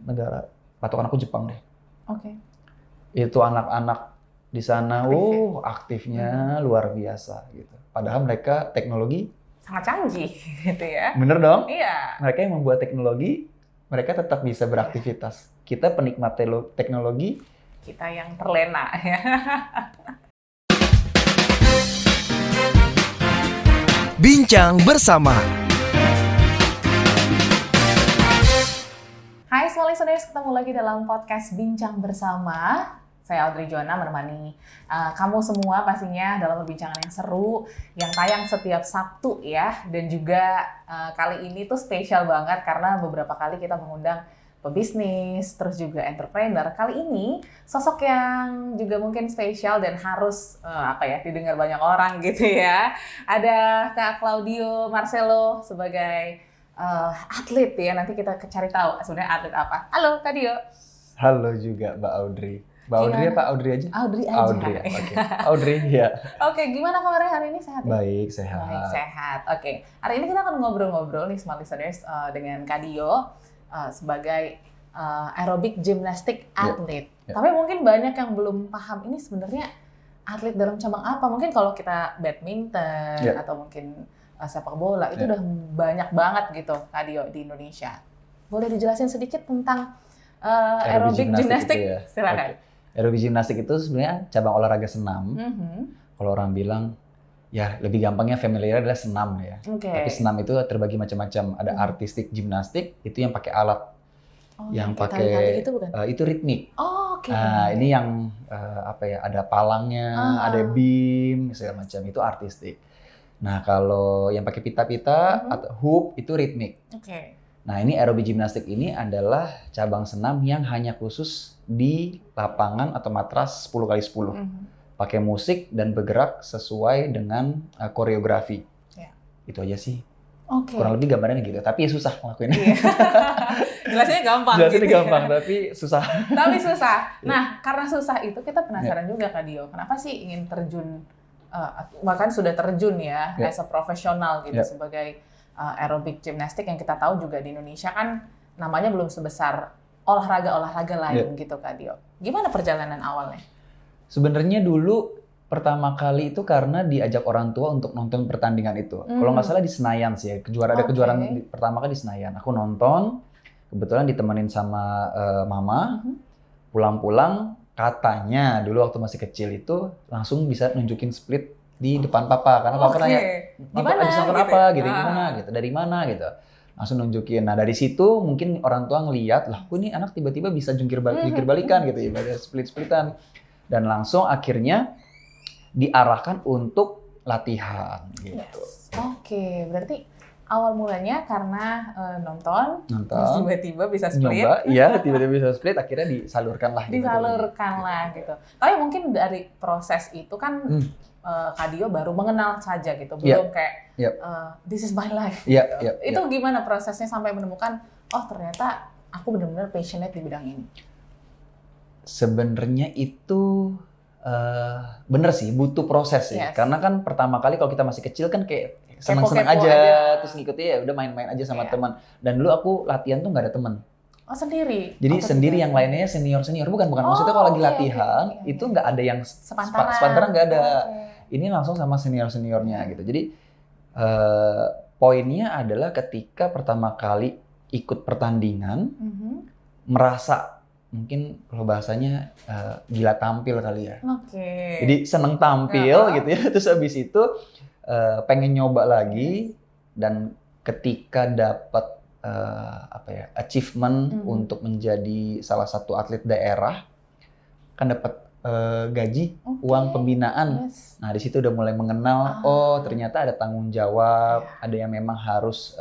negara. Patokan aku Jepang deh. Oke. Itu anak-anak di sana, aktifnya luar biasa gitu. Padahal mereka teknologi sangat canggih gitu ya. Bener dong? Iya. Mereka yang membuat teknologi, mereka tetap bisa beraktivitas. Kita penikmat teknologi, kita yang terlena ya. Bincang bersama. Hai semua listeners, ketemu lagi dalam podcast Bincang Bersama. Saya Audrey Joanna menemani kamu semua pastinya dalam perbincangan yang seru yang tayang setiap Sabtu ya. Dan juga kali ini tuh spesial banget karena beberapa kali kita mengundang pebisnis, terus juga entrepreneur. Kali ini sosok yang juga mungkin spesial dan harus didengar banyak orang gitu ya. Ada Kak Claudio Marcelo sebagai atlet ya, nanti kita cari tahu sebenarnya atlet apa. Halo Kak Dio. Halo juga Mbak Audrey. Mbak Audrey apa Audrey aja? Audrey aja. Audrey ya, oke. Audrey ya. Oke, gimana kabarnya hari ini, sehat ya? Baik, sehat. Baik, sehat. Oke, hari ini kita akan ngobrol-ngobrol nih smart listeners dengan Kak Dio sebagai aerobik gymnastic atlet. Tapi mungkin banyak yang belum paham ini sebenarnya atlet dalam cabang apa. Mungkin kalau kita badminton atau mungkin sepak bola itu udah banyak banget gitu Kak Dio di Indonesia. Boleh dijelasin sedikit tentang aerobik gymnastic? Ya. Silakan. Okay. Aerobik gymnastic itu sebenarnya cabang olahraga senam. Kalau orang bilang ya lebih gampangnya familiar adalah senam ya. Tapi senam itu terbagi macam-macam. Ada artistik gimnastik, itu yang pakai alat. Yang pakai gitu bukan? Itu ritmik. Ini yang ada palangnya, ada beam segala macam, itu artistik. Nah, kalau yang pakai pita-pita atau hoop itu ritmik. Nah, ini aerobik gimnastik ini adalah cabang senam yang hanya khusus di lapangan atau matras 10x10. Pakai musik dan bergerak sesuai dengan koreografi. Itu aja sih. Kurang lebih gambarannya gitu, tapi ya susah ngelakuinnya. Jelasnya gampang. Jelasnya gampang, tapi susah. Tapi susah. Nah, karena susah itu kita penasaran juga Kak Dio. Kenapa sih ingin terjun, bahkan sudah terjun ya, as a profesional gitu sebagai aerobik gymnastik yang kita tahu juga di Indonesia kan namanya belum sebesar olahraga-olahraga lain gitu Kak Dio. Gimana perjalanan awalnya? Sebenarnya dulu pertama kali itu karena diajak orang tua untuk nonton pertandingan itu. Kalau nggak salah di Senayan sih, ada kejuaraan pertama kali di Senayan. Aku nonton, kebetulan ditemenin sama mama. Pulang-pulang katanya dulu waktu masih kecil itu langsung bisa nunjukin split di depan papa, karena papa nanya, habis nonton apa gitu, gimana gitu, dari mana gitu. Langsung nunjukin. Nah dari situ mungkin orang tua ngeliat, lah ini anak tiba-tiba bisa jungkir balikan gitu, ibadah split-splitan. Dan langsung akhirnya diarahkan untuk latihan gitu. Berarti awal mulanya karena nonton, terus tiba-tiba bisa split. Tiba-tiba bisa split, akhirnya disalurkan lah gitu. Tapi mungkin dari proses itu kan Kak Dio baru mengenal saja gitu, belum kayak this is my life. Itu gimana prosesnya sampai menemukan, oh ternyata aku benar-benar passionate di bidang ini? Sebenarnya itu bener sih, butuh proses sih. Karena kan pertama kali kalau kita masih kecil kan kayak seneng-seneng aja, terus ngikutin ya udah main-main aja sama teman. Dan dulu aku latihan tuh nggak ada teman. Sendiri? Jadi sendiri, yang lainnya senior-senior. Bukan. Maksudnya kalau lagi latihan, itu nggak ada yang sepantaran nggak ada. Ini langsung sama senior-seniornya gitu. Jadi poinnya adalah ketika pertama kali ikut pertandingan, merasa mungkin kalau bahasanya gila tampil kali ya. Jadi seneng tampil gitu ya. Terus habis itu pengen nyoba lagi, dan ketika dapat achievement untuk menjadi salah satu atlet daerah, kan dapat gaji, uang pembinaan. Nah di situ udah mulai mengenal, oh ternyata ada tanggung jawab, ada yang memang harus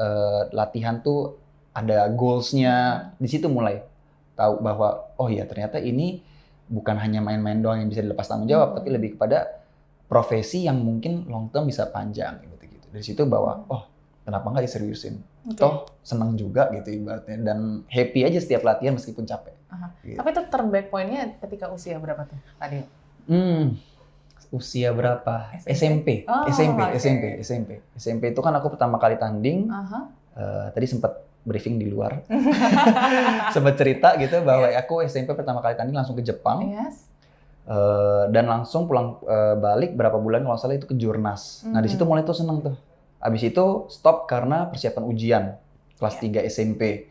latihan tuh ada goals-nya. Di situ mulai tahu bahwa oh ya ternyata ini bukan hanya main-main doang yang bisa dilepas tanggung jawab, tapi lebih kepada profesi yang mungkin long term bisa panjang gitu. Dari situ bahwa oh kenapa nggak diseriusin? Toh senang juga gitu ibaratnya, dan happy aja setiap latihan meskipun capek. Gitu. Tapi itu turn back point-nya ketika usia berapa tuh tadi? Usia berapa? SMP itu kan aku pertama kali tanding. Tadi sempat briefing di luar. Sempat cerita gitu bahwa aku SMP pertama kali tanding langsung ke Jepang. Yes. Dan langsung pulang balik berapa bulan kalau nggak salah itu ke Jurnas. Nah di situ mulai tuh seneng tuh. Abis itu stop karena persiapan ujian kelas 3 SMP.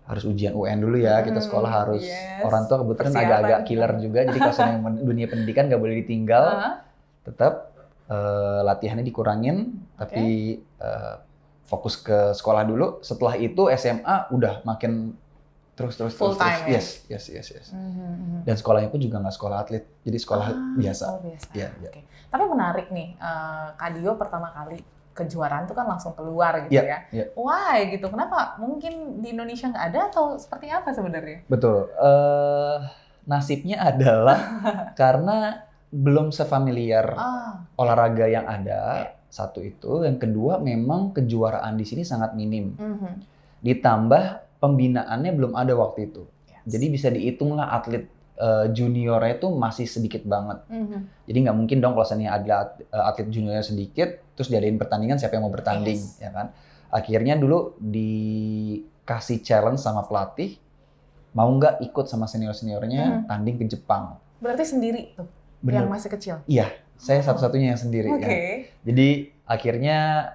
Harus ujian UN dulu ya, kita sekolah harus. Orang tua kebetulan agak-agak killer juga, jadi kalau yang dunia pendidikan nggak boleh ditinggal. Tetap latihannya dikurangin, tapi fokus ke sekolah dulu. Setelah itu SMA udah makin terus. Full time ya? Yes. Dan sekolahnya pun juga nggak sekolah atlet, jadi sekolah biasa. Oh, biasa. Ya. Okay. Tapi menarik nih, Kak Dio pertama kali kejuaraan itu kan langsung keluar gitu ya. Why gitu? Kenapa? Mungkin di Indonesia nggak ada atau seperti apa sebenarnya? Betul. Nasibnya adalah karena belum sefamiliar olahraga yang ada. Satu itu, yang kedua memang kejuaraan di sini sangat minim. Ditambah pembinaannya belum ada waktu itu. Jadi bisa dihitung lah atlet juniornya itu masih sedikit banget. Jadi nggak mungkin dong kalau misalnya atlet juniornya sedikit, terus diadain pertandingan siapa yang mau bertanding, ya kan? Akhirnya dulu dikasih challenge sama pelatih, mau nggak ikut sama senior-seniornya tanding ke Jepang. Berarti sendiri tuh, yang masih kecil? Iya, saya satu-satunya yang sendiri. Ya. Jadi akhirnya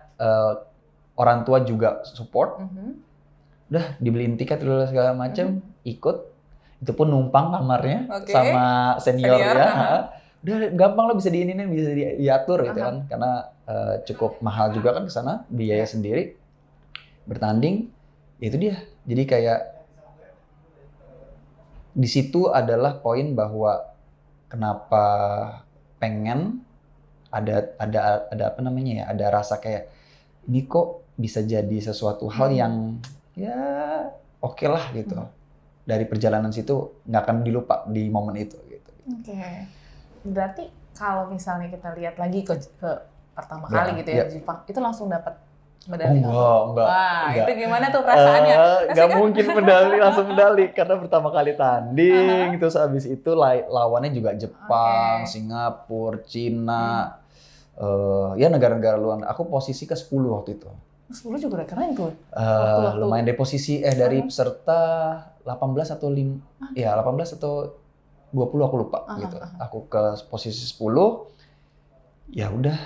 orang tua juga support, udah dibeliin tiket dulu segala macam, ikut. Itu pun numpang kamarnya sama senior ya. Udah gampang lo bisa diinin, bisa diatur gitu kan. Karena cukup mahal juga kan ke sana, biaya sendiri. Bertanding, ya itu dia. Jadi kayak di situ adalah poin bahwa kenapa pengen ada apa namanya ya, ada rasa kayak ini kok bisa jadi sesuatu hal yang ya oke lah gitu. Dari perjalanan situ nggak akan dilupa di momen itu gitu. Berarti kalau misalnya kita lihat lagi ke pertama kali gitu ya di Jepang, itu langsung dapat medali? Enggak. Wah, itu gimana tuh perasaannya? Nggak mungkin langsung medali karena pertama kali tanding, terus abis itu lawannya juga Jepang, Singapura, Cina, ya negara-negara luar. Aku posisi ke-10 waktu itu. 10 juga udah keren tuh. Lumayan dari posisi dari peserta 18 atau 18 atau 20 aku lupa gitu. Aku ke posisi 10. Ya udah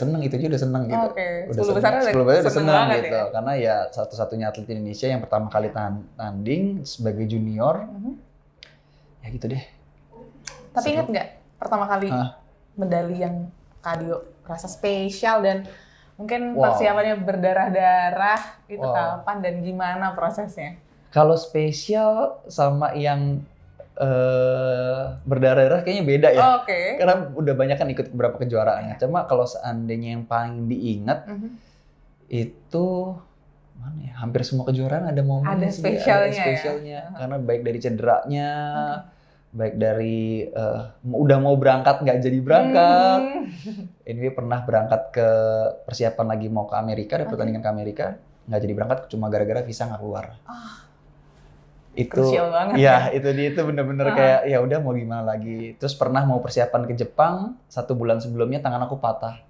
seneng itu aja udah seneng gitu. Udah 10 besar udah seneng gitu. Ya? Karena ya satu-satunya atlet Indonesia yang pertama kali tanding sebagai junior. Ya gitu deh. Tapi ingat nggak pertama kali medali yang Kak Dio rasa spesial dan mungkin persiapannya berdarah-darah itu kapan dan gimana prosesnya? Kalau spesial sama yang berdarah-darah kayaknya beda ya. Karena udah banyak kan ikut beberapa kejuaraannya. Cuma kalau seandainya yang paling diingat itu mana ya? Hampir semua kejuaraan ada momen spesialnya. Karena baik dari cederanya, baik dari udah mau berangkat nggak jadi berangkat. Anyway pernah berangkat ke persiapan lagi mau ke Amerika, ada pertandingan ke Amerika, nggak jadi berangkat cuma gara-gara visa nggak keluar. Itu ya itu bener-bener kayak ya udah mau gimana lagi. Terus pernah mau persiapan ke Jepang 1 bulan sebelumnya tangan aku patah.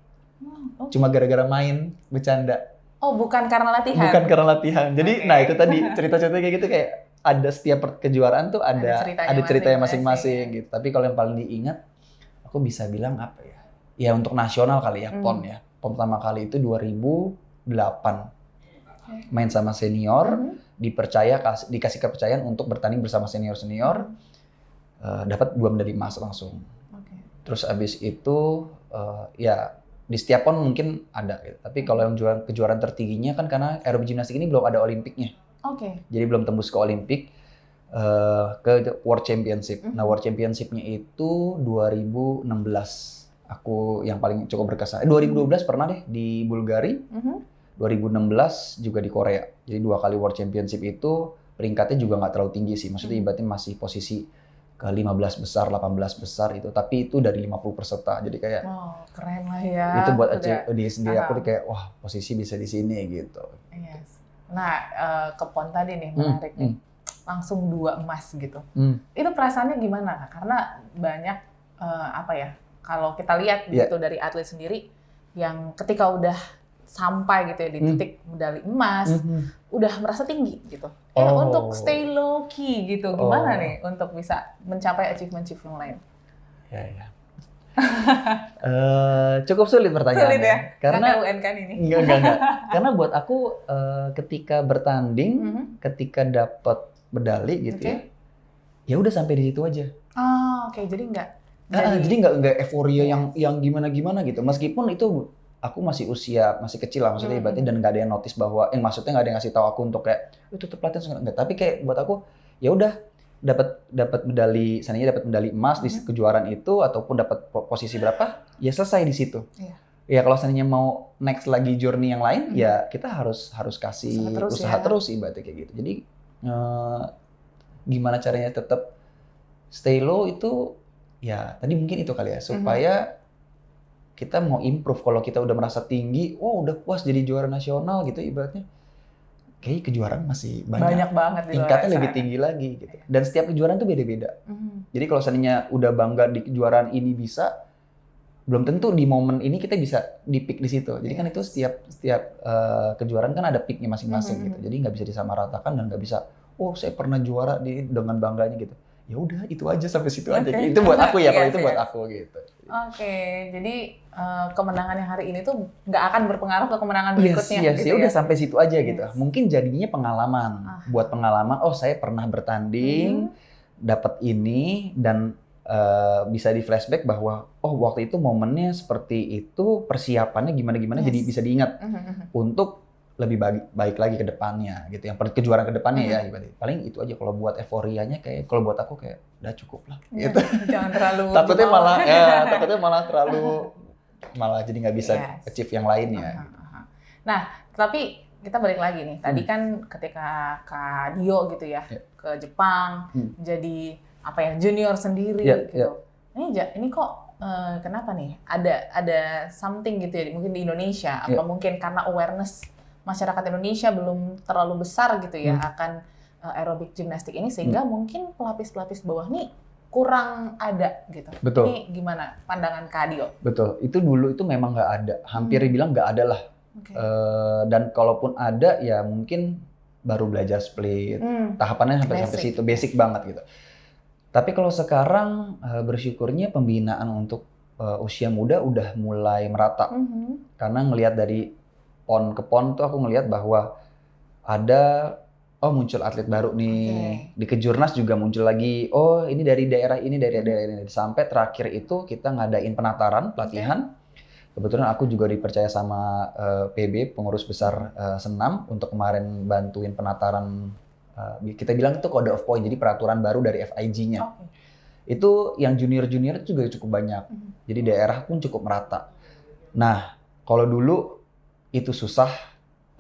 Cuma gara-gara main bercanda. Bukan karena latihan. Bukan karena latihan. Jadi nah itu tadi cerita-cerita kayak gitu kayak ada setiap kejuaraan tuh ada ceritanya masing-masing gitu. Tapi kalau yang paling diingat aku bisa bilang apa ya? Ya untuk nasional kali ya, PON ya. PON pertama kali itu 2008. Main sama senior, dikasih kepercayaan untuk bertanding bersama senior-senior. Dapat 2 medali emas langsung. Terus abis itu ya di setiap PON mungkin ada gitu. Tapi kalau yang kejuaraan tertingginya kan karena aerobik gimnastik ini belum ada olimpiknya. Jadi belum tembus ke Olimpik, ke World Championship. Nah World Championship-nya itu 2016. Aku yang paling cukup berkesan. 2012 pernah deh di Bulgaria. 2016 juga di Korea. Jadi 2 kali World Championship itu peringkatnya juga nggak terlalu tinggi sih. Maksudnya ibaratnya masih posisi ke 15 besar, 18 besar itu. Tapi itu dari 50 peserta. Jadi kayak keren lah ya. Itu buat di sendiri aku kayak wah posisi bisa di sini gitu. Nah, ke PON tadi nih menarik nih. Langsung 2 emas gitu. Itu perasaannya gimana? Karena banyak apa ya? Kalau kita lihat gitu dari atlet sendiri yang ketika udah sampai gitu ya di titik medali emas, udah merasa tinggi gitu. Untuk stay low key gitu, gimana nih untuk bisa mencapai achievement lain? Ya. Cukup sulit pertanyaannya. Sulit ya? Karena UN kan ini. Enggak. Karena buat aku ketika bertanding, ketika dapat medali gitu ya udah sampai di situ aja. Oke. Jadi enggak. Jadi nggak euforia yang gimana gitu. Meskipun itu aku masih kecil lah maksudnya ibaratnya, dan nggak ada yang notice bahwa maksudnya nggak ada yang ngasih tahu aku untuk kayak tetap latihan enggak. Tapi kayak buat aku ya udah dapat medali, seandainya dapat medali emas di kejuaraan itu ataupun dapat posisi berapa, ya selesai di situ. Ya kalau seandainya mau next lagi journey yang lain, ya kita harus kasih usaha terus ibaratnya kayak gitu. Jadi gimana caranya tetap stay low itu ya tadi mungkin itu kali ya, supaya kita mau improve. Kalau kita udah merasa tinggi, udah puas jadi juara nasional gitu ibaratnya, kayak kejuaraan masih banyak banget tingkatnya lebih tinggi lagi gitu. Dan setiap kejuaraan tuh beda-beda. Jadi kalau seandainya udah bangga di kejuaraan ini bisa, belum tentu di momen ini kita bisa di peak di situ. Jadi kan itu setiap kejuaraan kan ada peaknya masing-masing gitu. Jadi nggak bisa disamaratakan dan nggak bisa, saya pernah juara dengan bangganya gitu. Ya udah itu aja sampai situ aja. Itu buat aku ya, kalau itu buat aku gitu. Jadi kemenangan yang hari ini tuh nggak akan berpengaruh ke kemenangan berikutnya. Gitu ya udah sampai situ aja gitu. Mungkin jadinya pengalaman, buat pengalaman. Saya pernah bertanding, dapat ini dan bisa di flashback bahwa waktu itu momennya seperti itu, persiapannya gimana jadi bisa diingat untuk lebih baik lagi ke depannya gitu. Yang kejuaraan ke depannya ya paling itu aja. Kalau buat euforianya kayak kalau buat aku kayak udah cukup lah gitu. Jangan terlalu takutnya malah terlalu jadi nggak bisa achieve yang lainnya. Nah, tapi kita balik lagi nih. Tadi kan ketika Kak Dio gitu ya ke Jepang jadi junior sendiri gitu. Ini kok kenapa nih? Ada something gitu ya mungkin di Indonesia, apa mungkin karena awareness masyarakat Indonesia belum terlalu besar gitu ya akan aerobik gimnastik ini, sehingga mungkin pelapis-pelapis bawah nih kurang ada gitu. Betul. Ini gimana pandangan Kak Dio? Betul. Itu dulu itu memang nggak ada. Hampir dibilang nggak ada lah. Dan kalaupun ada ya mungkin baru belajar split. Tahapannya sampai situ, basic banget gitu. Tapi kalau sekarang bersyukurnya pembinaan untuk usia muda udah mulai merata. Karena ngelihat dari pon ke pon tuh aku ngelihat bahwa ada muncul atlet baru nih. Di Kejurnas juga muncul lagi. Ini dari daerah ini, dari daerah ini. Sampai terakhir itu kita ngadain penataran, pelatihan. Kebetulan aku juga dipercaya sama PB, pengurus besar senam, untuk kemarin bantuin penataran. Kita bilang itu code of point, jadi peraturan baru dari FIG-nya. Itu yang junior-junior juga cukup banyak. Jadi daerah pun cukup merata. Nah, kalau dulu itu susah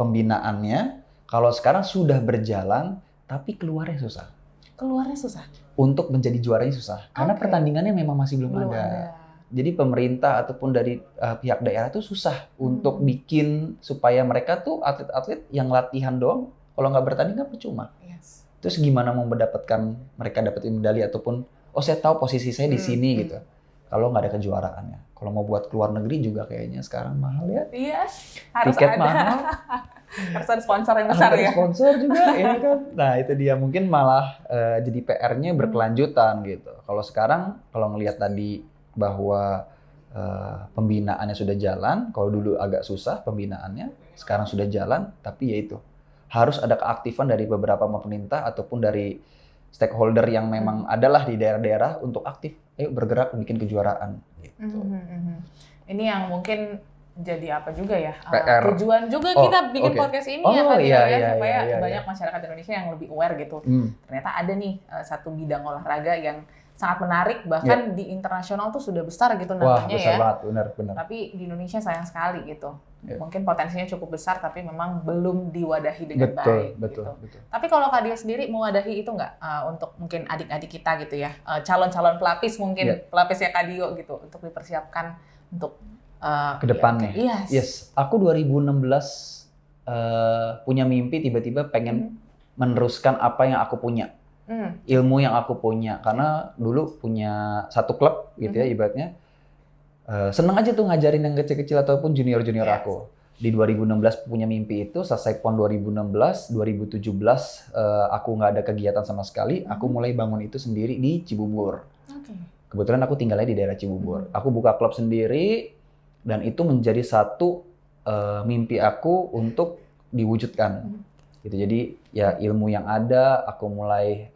pembinaannya. Kalau sekarang sudah berjalan, tapi keluarnya susah. Untuk menjadi juaranya susah. Karena pertandingannya memang masih belum ada. Jadi pemerintah ataupun dari pihak daerah tuh susah untuk bikin supaya mereka tuh atlet-atlet yang latihan doang, kalau nggak bertanding kan percuma. Terus gimana mau mendapatkan mereka dapetin medali ataupun saya tahu posisi saya di sini gitu. Kalau nggak ada kejuaraannya. Kalau mau buat keluar negeri juga kayaknya sekarang mahal ya. Harus tiket ada. Mahal. Harus ada sponsor yang besar ya. Sponsor juga ya kan. Nah itu dia, mungkin malah jadi PR-nya berkelanjutan gitu. Kalau sekarang kalau ngelihat tadi bahwa pembinaannya sudah jalan, kalau dulu agak susah pembinaannya, sekarang sudah jalan, tapi ya itu harus ada keaktifan dari beberapa pemerintah ataupun dari stakeholder yang memang adalah di daerah-daerah untuk aktif, ayo bergerak bikin kejuaraan. Gitu. Ini yang mungkin jadi apa juga ya, PR. tujuan juga kita bikin podcast ini supaya banyak masyarakat Indonesia yang lebih aware gitu. Ternyata ada nih satu bidang olahraga yang sangat menarik, bahkan di internasional tuh sudah besar gitu namanya. Wah, besar banget, benar. Tapi di Indonesia sayang sekali gitu. Mungkin potensinya cukup besar, tapi memang belum diwadahi dengan baik. Betul. Tapi kalau Kak Dio sendiri mewadahi itu nggak untuk mungkin adik-adik kita gitu ya, calon-calon pelapis mungkin, pelapisnya Kak Dio gitu, untuk dipersiapkan untuk kedepannya. Yes. Aku 2016 punya mimpi, tiba-tiba pengen meneruskan apa yang aku punya. Ilmu yang aku punya, karena dulu punya satu klub gitu ya ibaratnya, seneng aja tuh ngajarin yang kecil-kecil ataupun junior-junior aku. di 2016 punya mimpi itu, selesai PON 2016, 2017 aku nggak ada kegiatan sama sekali, aku mulai bangun itu sendiri di Cibubur. Kebetulan aku tinggalnya di daerah Cibubur. Aku buka klub sendiri, dan itu menjadi satu mimpi aku untuk diwujudkan. Gitu. Jadi ya ilmu yang ada, aku mulai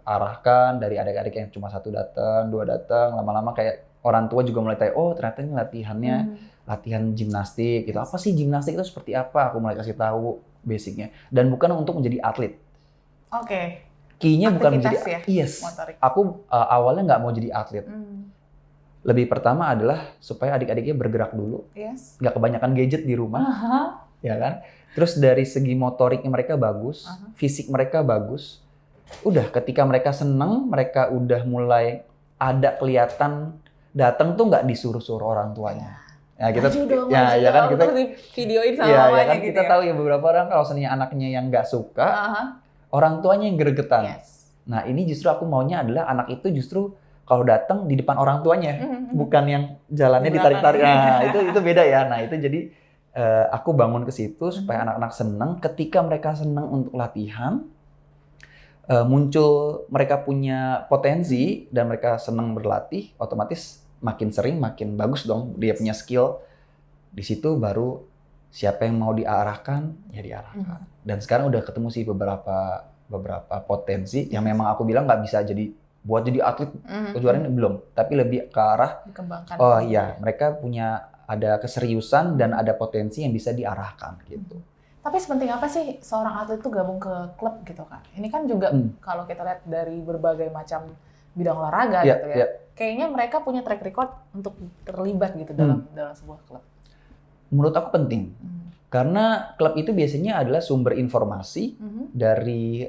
arahkan dari adik-adik yang cuma 1 datang, 2 datang, lama-lama kayak orang tua juga mulai tanya, oh ternyata ini latihannya latihan gimnastik gitu. Apa sih gimnastik itu seperti apa? Aku mulai kasih tahu basicnya. Dan bukan untuk menjadi atlet. Key-nya bukan menjadi motorik. Aku awalnya nggak mau jadi atlet. Lebih pertama adalah supaya adik-adiknya bergerak dulu. Nggak kebanyakan gadget di rumah. Ya kan? Terus dari segi motoriknya mereka bagus, fisik mereka bagus. Udah ketika mereka seneng, mereka udah mulai ada kelihatan datang tuh nggak disuruh-suruh orang tuanya. Ya kita kan kita videoin sama mamanya kan gitu kita tahu ya beberapa orang kalau seandainya anaknya yang nggak suka, orang tuanya yang gregetan. Nah, ini justru aku maunya adalah anak itu justru kalau datang di depan orang tuanya, bukan yang jalannya ditarik-tarik. Nah, itu beda ya. Nah, itu jadi aku bangun ke situ supaya anak-anak senang. Ketika mereka senang untuk latihan, muncul mereka punya potensi dan mereka senang berlatih, otomatis makin sering makin bagus dong dia punya skill. Di situ baru siapa yang mau diarahkan ya diarahkan. Dan sekarang udah ketemu sih beberapa potensi yang memang aku bilang nggak bisa buat jadi atlet kejuaraan belum, tapi lebih ke arah mereka punya ada keseriusan dan ada potensi yang bisa diarahkan gitu. Tapi sepenting apa sih seorang atlet itu gabung ke klub gitu kan? Ini kan juga kalau kita lihat dari berbagai macam bidang olahraga gitu ya. Kayaknya mereka punya track record untuk terlibat gitu dalam sebuah klub. Menurut aku penting. Karena klub itu biasanya adalah sumber informasi dari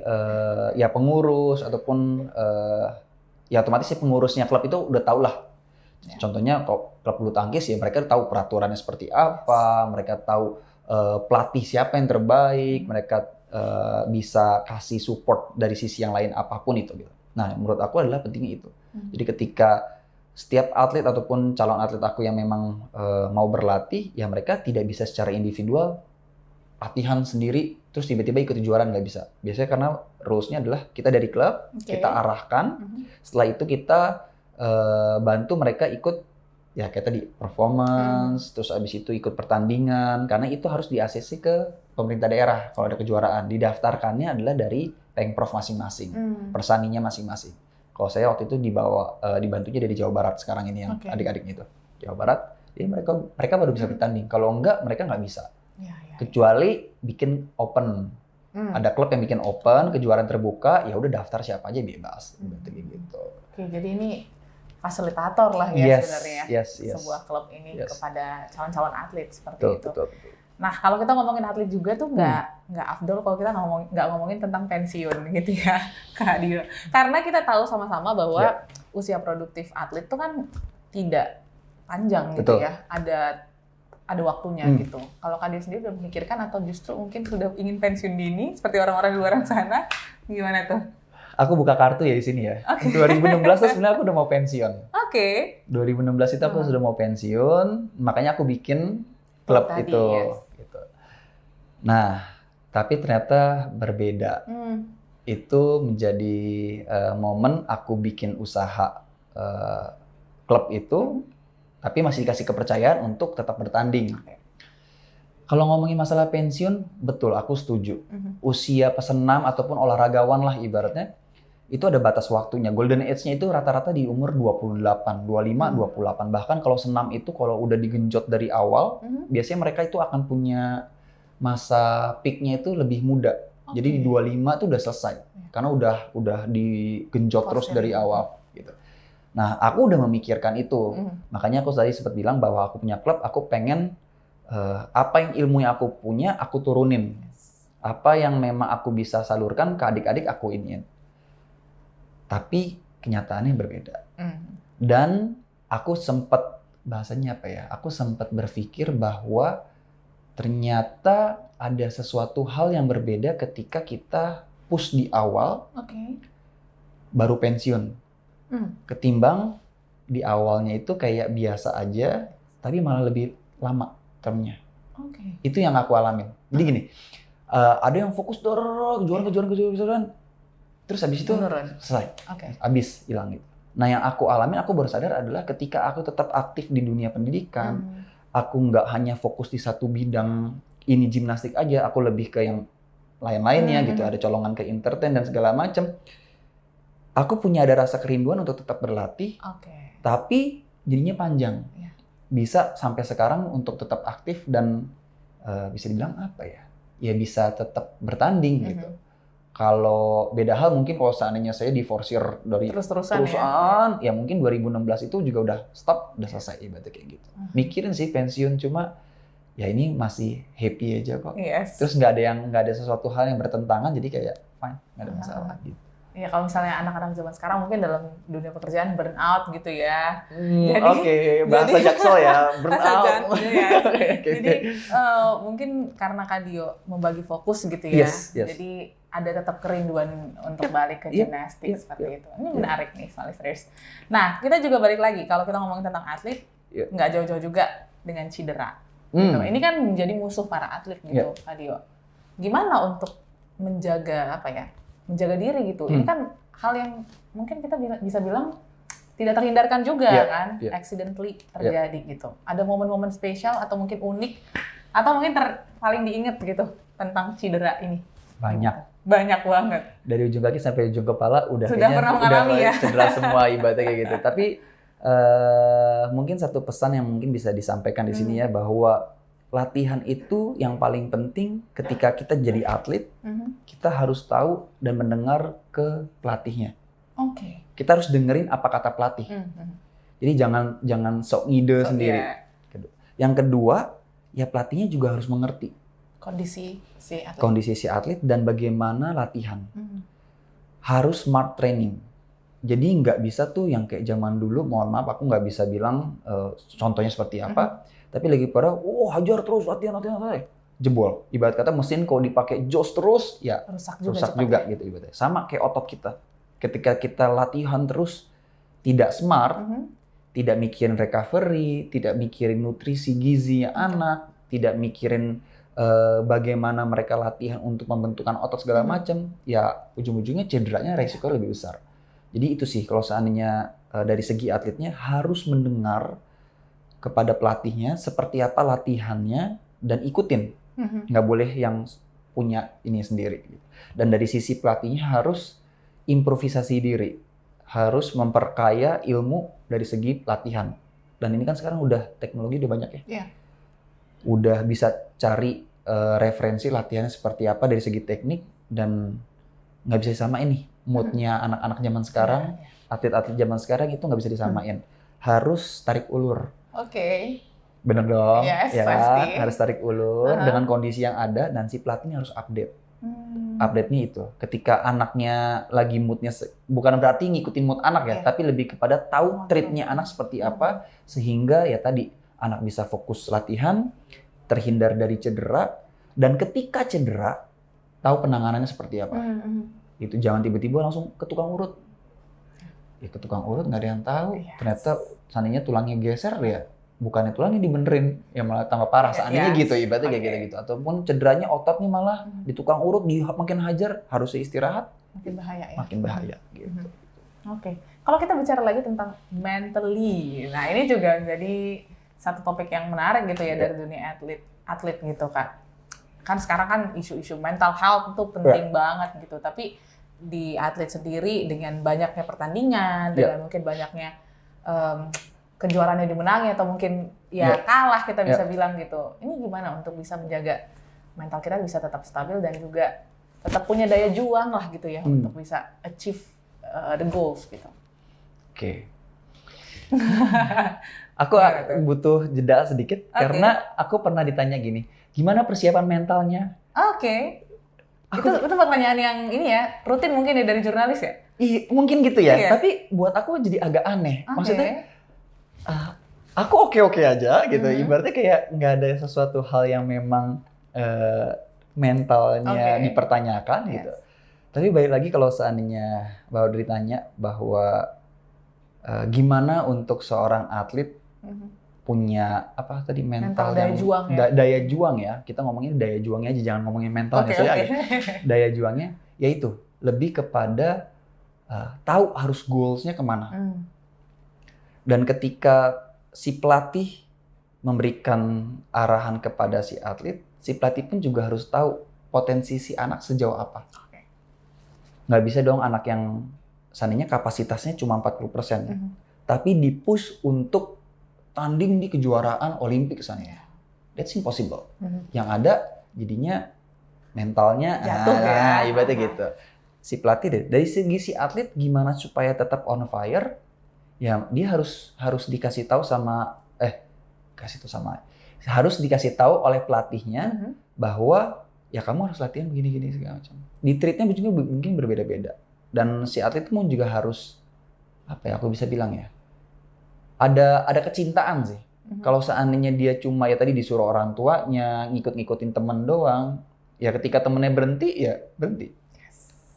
pengurus ataupun otomatis pengurusnya klub itu udah tahu lah. Contohnya kalau klub bulu tangkis ya mereka tahu peraturannya seperti apa, mereka tahu pelatih siapa yang terbaik, mereka bisa kasih support dari sisi yang lain apapun itu gitu. Nah, menurut aku adalah pentingnya itu. Jadi ketika setiap atlet ataupun calon atlet aku yang memang mau berlatih, ya mereka tidak bisa secara individual latihan sendiri terus tiba-tiba ikut kejuaraan, nggak bisa. Biasanya karena rules-nya adalah kita dari klub, kita arahkan, setelah itu kita bantu mereka ikut ya kayak tadi performance, terus abis itu ikut pertandingan, karena itu harus di-ACC ke pemerintah daerah kalau ada kejuaraan. Didaftarkannya adalah dari Pengprov masing-masing, persaninya masing-masing. Kalau saya waktu itu dibantunya dari Jawa Barat sekarang ini yang adik-adiknya itu Jawa Barat, jadi mereka baru bisa bertanding. Kalau enggak mereka nggak bisa. Kecuali bikin open. Ada klub yang bikin open, kejuaraan terbuka, ya udah daftar siapa aja bebas. Gitu. Oke, jadi ini fasilitator lah ya sebenarnya sebuah klub ini kepada calon-calon atlet seperti itu. Betul. Nah, kalau kita ngomongin atlet juga tuh nggak afdol kalau kita nggak ngomongin tentang pensiun gitu ya, Kak Dio. Karena kita tahu sama-sama bahwa usia produktif atlet tuh kan tidak panjang gitu ya. Ada waktunya gitu. Kalau Kak Dio sendiri udah memikirkan atau justru mungkin sudah ingin pensiun dini seperti orang-orang di luar sana, gimana tuh? Aku buka kartu ya di sini ya. 2016 tuh sebenarnya aku udah mau pensiun. 2016 itu aku sudah mau pensiun, makanya aku bikin klub itu. Gitu. Nah, tapi ternyata berbeda. Itu menjadi momen aku bikin usaha klub itu, tapi masih dikasih kepercayaan untuk tetap bertanding. Kalau ngomongin masalah pensiun, betul aku setuju. Usia pesenam ataupun olahragawan lah ibaratnya, itu ada batas waktunya. Golden age-nya itu rata-rata di umur 28, 25, 28. Bahkan kalau senam itu kalau udah digenjot dari awal, biasanya mereka itu akan punya masa peak-nya itu lebih muda. Jadi di 25 tuh udah selesai. Karena udah digenjot terus dari awal gitu. Nah, aku udah memikirkan itu. Makanya aku tadi sempat bilang bahwa aku punya klub, aku pengen apa yang ilmu yang aku punya, aku turunin. Apa yang memang aku bisa salurkan ke adik-adik, aku iniin. Tapi kenyataannya berbeda. Dan aku sempat, bahasanya apa ya, aku sempat berpikir bahwa ternyata ada sesuatu hal yang berbeda ketika kita push di awal, baru pensiun. Ketimbang di awalnya itu kayak biasa aja, tapi malah lebih lama termnya. Oke. Itu yang aku alamin. Jadi gini, ada yang fokus kejuaraan, terus habis itu Menurun. selesai, Oke. habis hilang gitu. Nah yang aku alamin, aku baru sadar adalah ketika aku tetap aktif di dunia pendidikan, aku nggak hanya fokus di satu bidang ini gimnastik aja, aku lebih ke yang lain-lainnya gitu, ada colongan ke entertain dan segala macam. Aku punya ada rasa kerinduan untuk tetap berlatih, Oke. tapi jadinya panjang. Iya. Bisa sampai sekarang untuk tetap aktif dan bisa dibilang apa ya? Ya bisa tetap bertanding gitu. Kalau beda hal mungkin kalau seandainya saya diforsir dari Terus-terusan ya mungkin 2016 itu juga udah stop, udah selesai ibaratnya kayak gitu. Mikirin sih pensiun, cuma ya ini masih happy aja kok. Yes. Terus nggak ada sesuatu hal yang bertentangan, jadi kayak fine, nggak ada masalah gitu. Ya kalau misalnya anak-anak zaman sekarang mungkin dalam dunia pekerjaan burnout gitu ya. Jadi bahasa Jaksel ya, burnout. Jadi mungkin karena Kak Dio membagi fokus gitu ya. Yes. Jadi ada tetap kerinduan untuk balik ke gimnastik seperti itu. Ini menarik nih, serius. Nah, kita juga balik lagi kalau kita ngomongin tentang atlet, nggak jauh-jauh juga dengan cedera. Gitu. Ini kan menjadi musuh para atlet gitu, Kak Dio. Gimana untuk menjaga menjaga diri gitu? Ini kan hal yang mungkin kita bisa bilang tidak terhindarkan juga kan, accidentally terjadi gitu. Ada momen-momen spesial atau mungkin unik atau mungkin paling diingat gitu tentang cedera ini? Banyak banget. Dari ujung kaki sampai ujung kepala sudah pernah mengalami ya. Cedera semua ibaratnya kayak gitu. Tapi mungkin satu pesan yang mungkin bisa disampaikan di sini ya, bahwa latihan itu yang paling penting ketika kita jadi atlet. Kita harus tahu dan mendengar ke pelatihnya. Oke. Kita harus dengerin apa kata pelatih. Jadi jangan sok ngide sendiri. Yang kedua, ya pelatihnya juga harus mengerti kondisi si atlet dan bagaimana latihan. Harus smart training. Jadi nggak bisa tuh yang kayak zaman dulu, mohon maaf aku nggak bisa bilang contohnya seperti apa, tapi lagi pada hajar terus latihan, jebol. Ibarat kata mesin kalau dipakai jos terus, ya rusak juga gitu ibaratnya. Sama kayak otot kita. Ketika kita latihan terus tidak smart, tidak mikirin recovery, tidak mikirin nutrisi gizinya anak, tidak mikirin bagaimana mereka latihan untuk membentukkan otot segala macam, ya ujung-ujungnya cederanya resikonya lebih besar. Jadi itu sih kalau seandainya dari segi atletnya harus mendengar kepada pelatihnya seperti apa latihannya dan ikutin. Nggak boleh yang punya ini sendiri. Dan dari sisi pelatihnya harus improvisasi diri. Harus memperkaya ilmu dari segi latihan. Dan ini kan sekarang udah teknologi udah banyak ya. Yeah. Udah bisa cari referensi latihannya seperti apa dari segi teknik, dan nggak bisa disamain nih moodnya anak-anak zaman sekarang, atlet-atlet zaman sekarang itu nggak bisa disamain. Harus tarik ulur. Oke. Bener dong, yes, ya pasti. harus tarik ulur dengan kondisi yang ada, dan si pelatihnya harus update. Update-nya itu, ketika anaknya lagi moodnya, bukan berarti ngikutin mood anak ya, tapi lebih kepada tahu treatnya anak seperti apa, sehingga ya tadi anak bisa fokus latihan, terhindar dari cedera, dan ketika cedera tahu penanganannya seperti apa. Itu jangan tiba-tiba langsung ke tukang urut. Ya ke tukang urut nggak ada yang tahu. Ternyata seandainya tulangnya geser ya, bukannya tulangnya dibenerin, ya malah tambah parah. Seandainya gitu, ibaratnya kayak gitu. Ataupun cederanya otot nih malah di tukang urut makin hajar, harusnya istirahat. Makin bahaya ya. Makin bahaya gitu. Oke. Kalau kita bicara lagi tentang mentally, nah ini juga jadi satu topik yang menarik gitu ya dari dunia atlet gitu Kak. Kan sekarang kan isu-isu mental health itu penting banget gitu. Tapi di atlet sendiri dengan banyaknya pertandingan, dengan mungkin banyaknya kejuaraan yang dimenangi atau mungkin kalah kita bisa bilang gitu. Ini gimana untuk bisa menjaga mental kita bisa tetap stabil dan juga tetap punya daya juang lah gitu ya untuk bisa achieve the goals gitu. Oke. Aku butuh jeda sedikit karena aku pernah ditanya gini, gimana persiapan mentalnya? Oke. Itu pertanyaan yang ini ya, rutin mungkin ya dari jurnalis ya? Iya, mungkin gitu ya. Tapi buat aku jadi agak aneh. Maksudnya, aku oke-oke aja gitu. Ibaratnya kayak nggak ada sesuatu hal yang memang mentalnya dipertanyakan gitu. Tapi balik lagi kalau seandainya Mbak Audrey tanya bahwa gimana untuk seorang atlet punya apa tadi mental daya yang juang ya. daya juang ya. Kita ngomongin daya juangnya aja, jangan ngomongin mentalnya. Daya juangnya yaitu lebih kepada tahu harus goals-nya kemana. Dan ketika si pelatih memberikan arahan kepada si atlet, si pelatih pun juga harus tahu potensi si anak sejauh apa. Nggak bisa dong anak yang seandainya kapasitasnya cuma 40%, tapi di-push untuk tanding di kejuaraan Olimpik kesannya. That's impossible. Yang ada jadinya mentalnya jatuh ya. Ibaratnya gitu. Si pelatih deh, dari segi si atlet gimana supaya tetap on fire, ya dia harus dikasih tahu harus dikasih tahu oleh pelatihnya bahwa ya kamu harus latihan begini segala macam. Di treatnya juga mungkin berbeda-beda. Dan si atlet pun juga harus aku bisa bilang ya, ada kecintaan sih. Kalau seandainya dia cuma ya tadi disuruh orang tuanya ngikut-ngikutin temen doang, ya ketika temennya berhenti ya berhenti.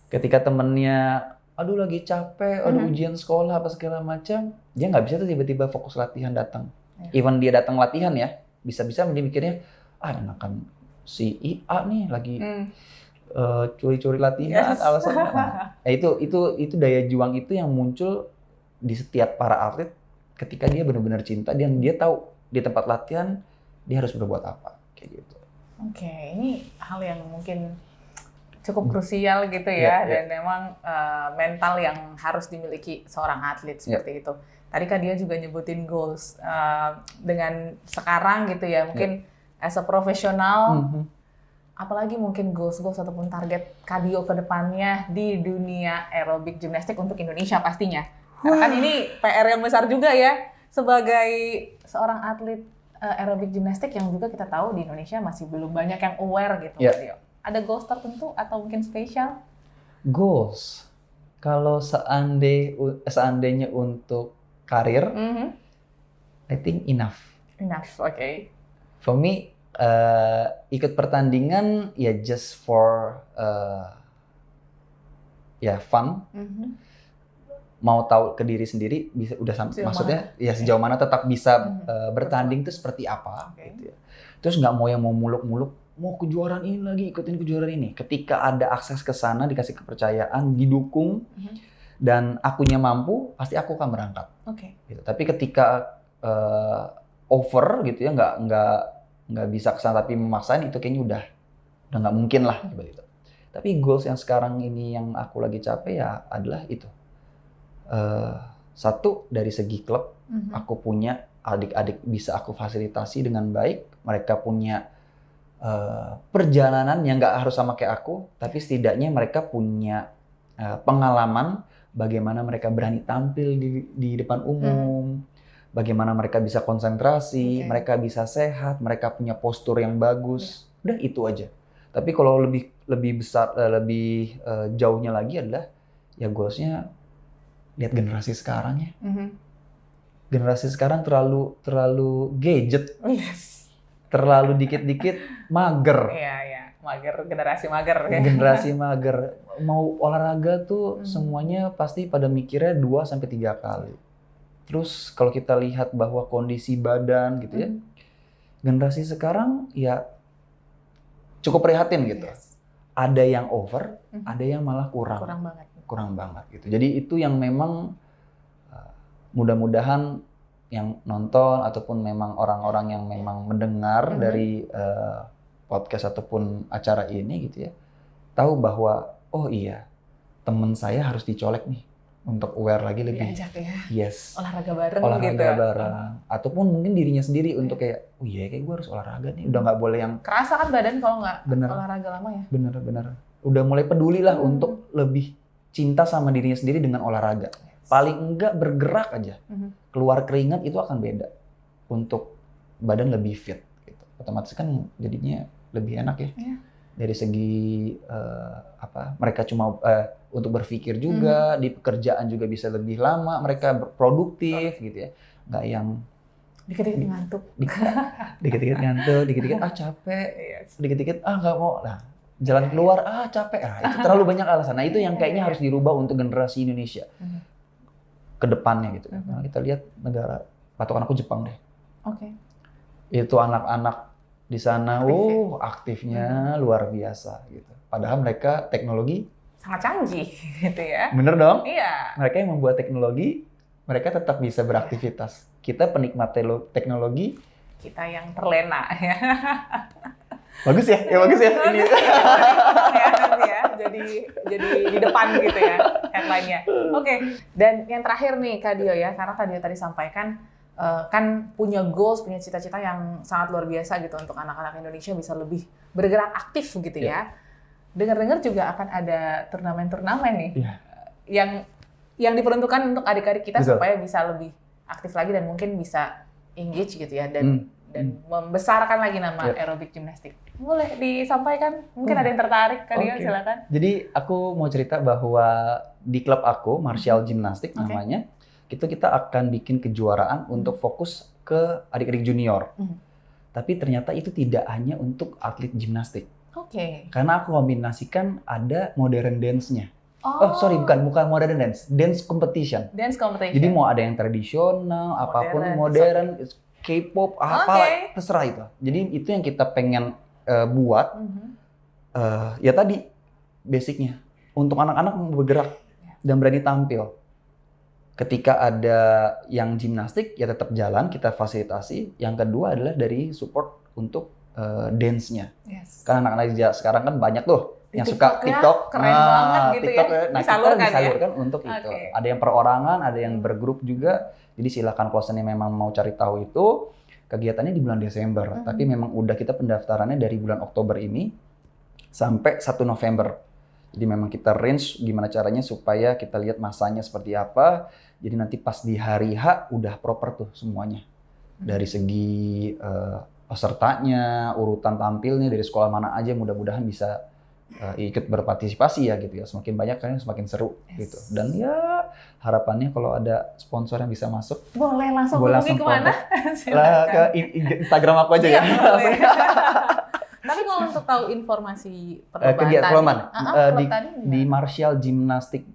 Ketika temennya aduh lagi capek, aduh ujian sekolah apa segala macam, dia nggak bisa tuh tiba-tiba fokus latihan datang. Even dia datang latihan ya, bisa-bisa dia mikirnya enakan si IA nih lagi curi-curi latihan alasannya. Nah, itu daya juang itu yang muncul di setiap para atlet ketika dia benar-benar cinta dan dia tahu di tempat latihan dia harus berbuat apa kayak gitu. Oke, ini hal yang mungkin cukup krusial gitu ya, dan memang mental yang harus dimiliki seorang atlet seperti itu. Tadi kan dia juga nyebutin goals dengan sekarang gitu ya, mungkin as a profesional, apalagi mungkin goals ataupun target Kadio ke depannya di dunia aerobik gimnastik untuk Indonesia pastinya. Karena kan ini PR yang besar juga ya sebagai seorang atlet aerobik gimnastik yang juga kita tahu di Indonesia masih belum banyak yang aware gitu, Kadio. Ada goals tertentu atau mungkin spesial? Goals, kalau seandainya untuk karir, I think enough. Enough, oke. For me, ikut pertandingan ya just for fun. Mau tahu ke diri sendiri bisa udah maksudnya ya sejauh mana tetap bisa bertanding itu seperti apa gitu ya. Terus nggak mau yang mau muluk-muluk mau kejuaraan ini lagi, ikutin kejuaraan ini. Ketika ada akses ke sana, dikasih kepercayaan, didukung, dan akunya mampu, pasti aku akan berangkat. Gitu. Tapi ketika over gitu ya, nggak bisa ke sana tapi memaksain, itu kayaknya udah nggak mungkin lah gitu. Tapi goals yang sekarang ini yang aku lagi capai ya adalah itu. Satu, dari segi klub, aku punya adik-adik bisa aku fasilitasi dengan baik. Mereka punya perjalanan yang nggak harus sama kayak aku, tapi setidaknya mereka punya pengalaman bagaimana mereka berani tampil di depan umum, bagaimana mereka bisa konsentrasi, mereka bisa sehat, mereka punya postur yang bagus. Udah itu aja. Tapi kalau lebih besar, lebih jauhnya lagi adalah ya goalsnya lihat generasi sekarang ya. Generasi sekarang terlalu gadget. Terlalu dikit-dikit mager. Iya, mager, generasi mager. Generasi mager. Mau olahraga tuh semuanya pasti pada mikirnya 2-3 kali. Terus kalau kita lihat bahwa kondisi badan gitu ya, generasi sekarang ya cukup prihatin gitu. Ada yang over, ada yang malah kurang. Kurang banget gitu. Jadi itu yang memang mudah-mudahan yang nonton ataupun memang orang-orang yang memang mendengar dari podcast ataupun acara ini gitu ya, tahu bahwa oh iya, teman saya harus dicolek nih untuk aware lagi lebih. Diajak ya. Yes. Olahraga bareng gitu. Olahraga bareng. Ataupun mungkin dirinya sendiri untuk kayak, oh iya kayak gue harus olahraga nih. Udah nggak boleh yang kerasa kan badan kalau nggak olahraga lama ya. Bener. Udah mulai peduli lah untuk lebih cinta sama dirinya sendiri dengan olahraga. Paling enggak bergerak aja, keluar keringat itu akan beda untuk badan lebih fit gitu. Otomatis kan jadinya lebih enak ya. Dari segi mereka cuma untuk berpikir juga, di pekerjaan juga bisa lebih lama, mereka produktif gitu ya. Nggak yang dikit-dikit ngantuk. Dikit-dikit ngantuk, dikit-dikit capek, dikit-dikit nggak mau. Nah, jalan keluar capek. Itu terlalu banyak alasan. Nah, itu yang kayaknya harus dirubah untuk generasi Indonesia. Ke depannya gitu. Nah, kita lihat negara patokan aku Jepang deh. Oke. Itu anak-anak di sana, Aktif ya? aktifnya luar biasa gitu. Padahal mereka teknologi, Sangat canggih gitu ya. bener dong? Iya. Mereka yang membuat teknologi, mereka tetap bisa beraktivitas. Kita penikmat teknologi, Kita yang terlena ya. bagus ya? Ya bagus ya. Ini. Ya, nanti ya. Jadi di depan gitu ya headline-nya. Oke. Dan yang terakhir nih Kak Dio ya, karena Kak Dio tadi sampaikan kan punya goals, punya cita-cita yang sangat luar biasa gitu untuk anak-anak Indonesia bisa lebih bergerak aktif gitu ya. Dengar-dengar juga akan ada turnamen-turnamen nih yang diperuntukkan untuk adik-adik kita Betul. supaya bisa lebih aktif lagi dan mungkin bisa engage gitu ya dan membesarkan lagi nama aerobik gimnastik. Boleh disampaikan? Mungkin ada yang tertarik, Kak Dio, silakan. Jadi aku mau cerita bahwa di klub aku, Martial Gymnastic namanya, itu kita akan bikin kejuaraan untuk fokus ke adik-adik junior. Tapi ternyata itu tidak hanya untuk atlet gimnastik. Oke. Karena aku kombinasikan ada modern dance-nya. Oh, Sorry, bukan modern dance competition. Dance competition. Jadi mau ada yang tradisional, apapun modern, K-pop, apa terserah itu. Jadi itu yang kita pengen buat. Ya tadi basicnya untuk anak-anak bergerak dan berani tampil. Ketika ada yang gimnastik ya tetap jalan, kita fasilitasi. Yang kedua adalah dari support untuk dance-nya. Karena anak-anak sekarang kan banyak tuh yang suka TikTok, keren banget gitu TikTok ya. Nah, kita disalurkan untuk itu. Ada yang perorangan, ada yang bergrup juga. Jadi silakan kalau misalnya memang mau cari tahu itu, kegiatannya di bulan Desember. Tapi memang udah kita pendaftarannya dari bulan Oktober ini sampai 1 November. Jadi memang kita range gimana caranya supaya kita lihat masanya seperti apa. Jadi nanti pas di hari H udah proper tuh semuanya. Dari segi pesertanya, urutan tampilnya, dari sekolah mana aja mudah-mudahan bisa ikut berpartisipasi ya gitu ya. Semakin banyak kan semakin seru gitu. Dan ya harapannya kalau ada sponsor yang bisa masuk. Boleh langsung hubungi kemana? Ke Instagram aku aja ya. Tapi kalau untuk tahu informasi perlombaan di Martial Gymnastic,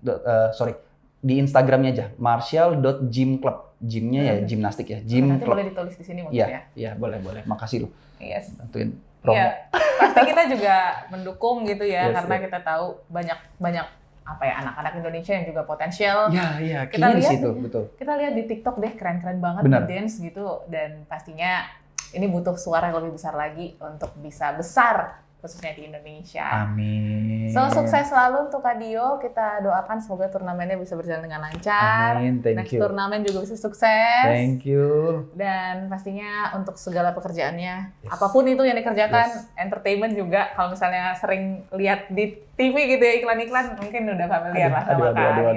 di Instagramnya aja, martial.gymclub. Gymnya ya gimnastik ya, gym nanti club. Boleh ditulis di sini mungkin ya. Iya boleh. Makasih loh. Yes. Bantuin promo. Iya. Pasti kita juga mendukung gitu ya, karena kita tahu banyak apa ya anak-anak Indonesia yang juga potensial. Iya. Kita lihat di situ, betul. Kita lihat di TikTok deh keren-keren banget di dance gitu, dan pastinya ini butuh suara yang lebih besar lagi untuk bisa besar khususnya di Indonesia. Amin. So, sukses selalu untuk Kak Dio. Kita doakan semoga turnamennya bisa berjalan dengan lancar. Amin, thank Next you. turnamen juga bisa sukses. Thank you. Dan pastinya untuk segala pekerjaannya, apapun itu yang dikerjakan, entertainment juga. Kalau misalnya sering lihat di TV gitu ya, iklan-iklan, mungkin udah familiar lah sama Kak Dio.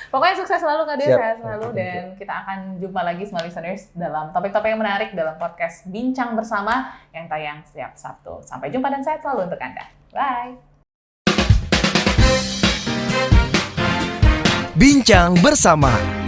Pokoknya sukses selalu Kak Dio, sehat selalu. Dan kita akan jumpa lagi semua listeners dalam topik-topik yang menarik dalam podcast Bincang Bersama yang tayang setiap Sabtu. Sampai jumpa dan sehat selalu untuk Anda. Bye! Bincang Bersama.